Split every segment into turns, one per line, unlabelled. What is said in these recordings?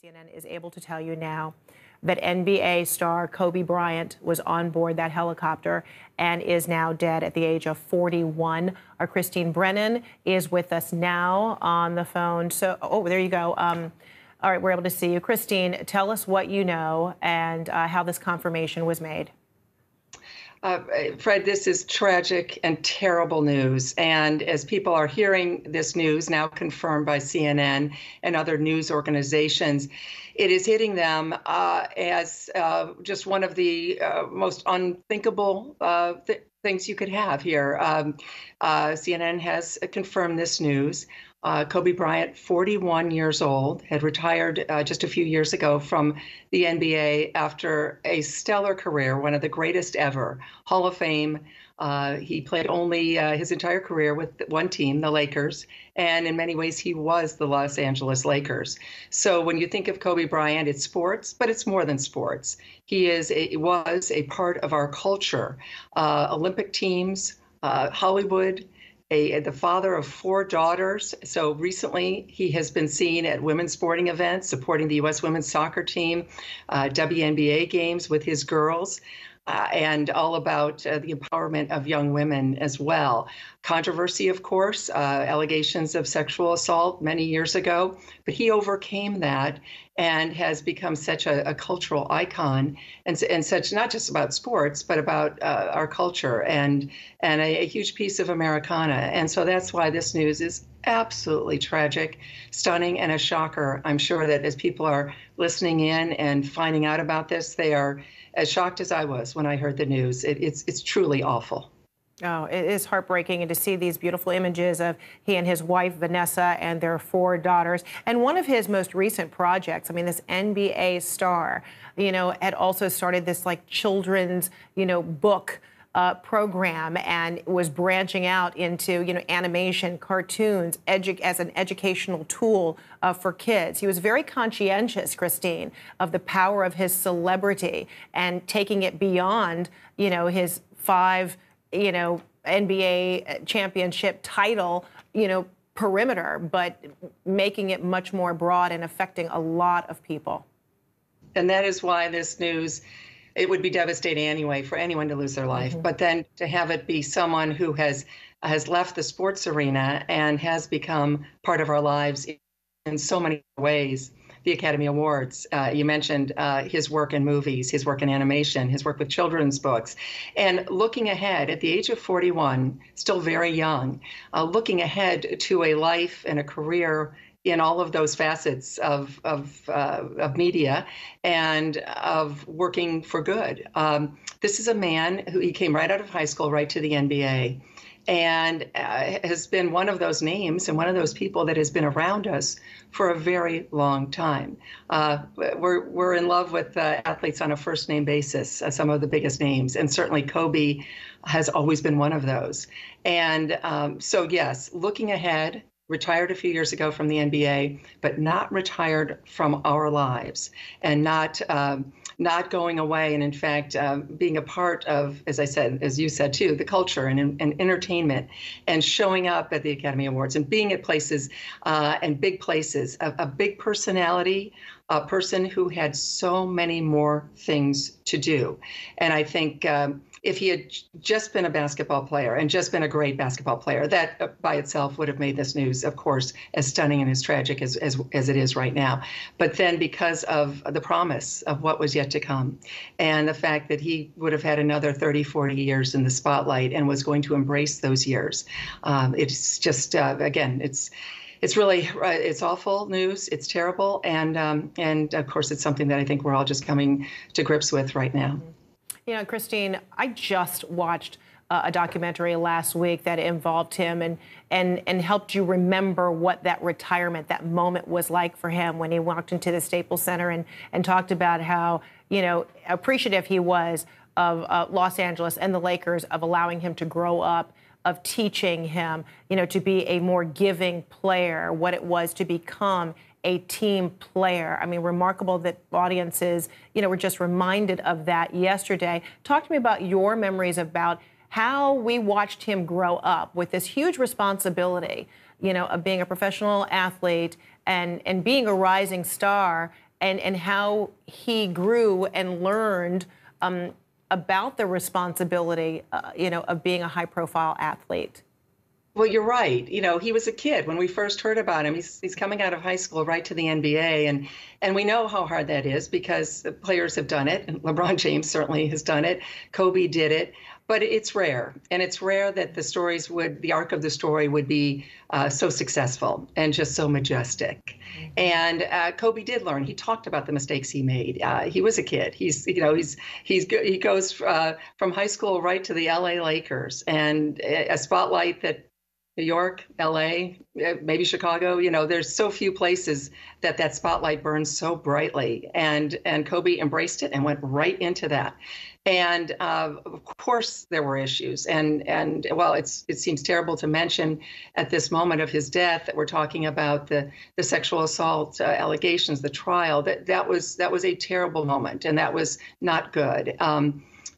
CNN is able to tell you now that NBA star Kobe Bryant was on board that helicopter and is now dead at the age of 41. Our Christine Brennan is with us now on the phone. So, there you go. All right, we're able to see you. Christine, tell us what you know and how this confirmation was made.
Fred, this is tragic and terrible news. And as people are hearing this news, now confirmed by CNN and other news organizations, it is hitting them as just one of the most unthinkable things you could have here. CNN has confirmed this news. Kobe Bryant, 41 years old, had retired just a few years ago from the NBA after a stellar career, one of the greatest ever, Hall of Fame. He played only his entire career with one team, the Lakers, and in many ways he was the Los Angeles Lakers. So when you think of Kobe Bryant, it's sports, but it's more than sports. He was a part of our culture, Olympic teams, Hollywood, the father of 4 daughters. So recently he has been seen at women's sporting events, supporting the U.S. women's soccer team, WNBA games with his girls, and all about the empowerment of young women as well. Controversy, of course, allegations of sexual assault many years ago, but he overcame that and has become such a cultural icon and such, not just about sports, but about our culture and a huge piece of Americana. And so that's why this news is absolutely tragic, stunning, and a shocker. I'm sure that as people are listening in and finding out about this, they are as shocked as I was when I heard the news. It's truly awful.
Oh, it is heartbreaking, and to see these beautiful images of he and his wife, Vanessa, and their 4 daughters. And one of his most recent projects, I mean, this NBA star, had also started this like children's, book program and was branching out into, animation, cartoons, as an educational tool for kids. He was very conscientious, Christine, of the power of his celebrity and taking it beyond, his 5 NBA championship title, perimeter, but making it much more broad and affecting a lot of people.
And that is why this news, it would be devastating anyway for anyone to lose their life. Mm-hmm. But then to have it be someone who has left the sports arena and has become part of our lives in so many ways. The Academy Awards. You mentioned his work in movies, his work in animation, his work with children's books. And looking ahead at the age of 41, still very young, looking ahead to a life and a career in all of those facets of media and of working for good. This is a man he came right out of high school, right to the NBA, and has been one of those names and one of those people that has been around us for a very long time. We're in love with athletes on a first name basis, some of the biggest names, and certainly Kobe has always been one of those. And so yes, looking ahead, retired a few years ago from the NBA, but not retired from our lives, and not going away, and in fact, being a part of, as I said, as you said too, the culture and entertainment, and showing up at the Academy Awards and being at places and big places, a big personality, a person who had so many more things to do. And I think if he had just been a basketball player and just been a great basketball player, that by itself would have made this news, of course, as stunning and as tragic as it is right now. But then because of the promise of what was yet to come and the fact that he would have had another 30, 40 years in the spotlight and was going to embrace those years, it's just, again, it's really, it's awful news. It's terrible. And of course, it's something that I think we're all just coming to grips with right now.
Christine, I just watched a documentary last week that involved him and helped you remember what that retirement, that moment was like for him when he walked into the Staples Center and talked about how, appreciative he was of Los Angeles and the Lakers of allowing him to grow up, of teaching him, to be a more giving player, what it was to become a team player. I mean, remarkable that audiences, were just reminded of that yesterday. Talk to me about your memories about how we watched him grow up with this huge responsibility, of being a professional athlete and being a rising star and how he grew and learned about the responsibility, of being a high-profile athlete.
Well, you're right. He was a kid when we first heard about him. He's coming out of high school right to the NBA, and we know how hard that is because the players have done it, and LeBron James certainly has done it. Kobe did it, but it's rare, and it's rare that the arc of the story would be so successful and just so majestic. And Kobe did learn. He talked about the mistakes he made. He was a kid. He goes from high school right to the LA Lakers, and a spotlight that New York, LA, maybe Chicago, there's so few places that spotlight burns so brightly. And Kobe embraced it and went right into that. And of course, there were issues. And well, it seems terrible to mention at this moment of his death that we're talking about the sexual assault allegations, the trial. That was a terrible moment, and that was not good.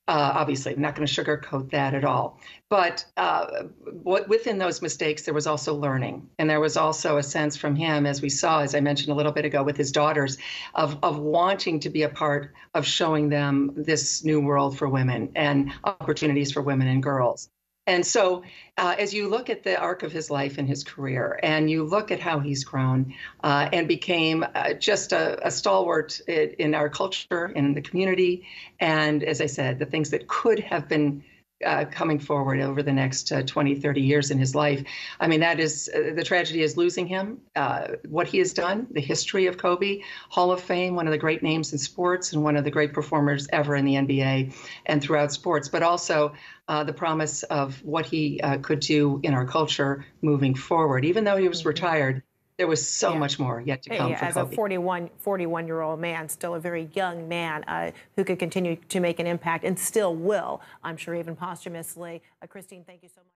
Obviously, I'm not going to sugarcoat that at all. But within those mistakes, there was also learning. And there was also a sense from him, as we saw, as I mentioned a little bit ago with his daughters, of wanting to be a part of showing them this new world for women and opportunities for women and girls. And so as you look at the arc of his life and his career, and you look at how he's grown and became just a stalwart in our culture, in the community, and as I said, the things that could have been coming forward over the next 20, 30 years in his life. I mean, that is, the tragedy is losing him, what he has done, the history of Kobe, Hall of Fame, one of the great names in sports and one of the great performers ever in the NBA and throughout sports, but also the promise of what he could do in our culture moving forward. Even though he was retired, there was so much more yet to come for
as
Kobe.
a 41-year-old man, still a very young man who could continue to make an impact and still will, I'm sure, even posthumously. Christine, thank you so much.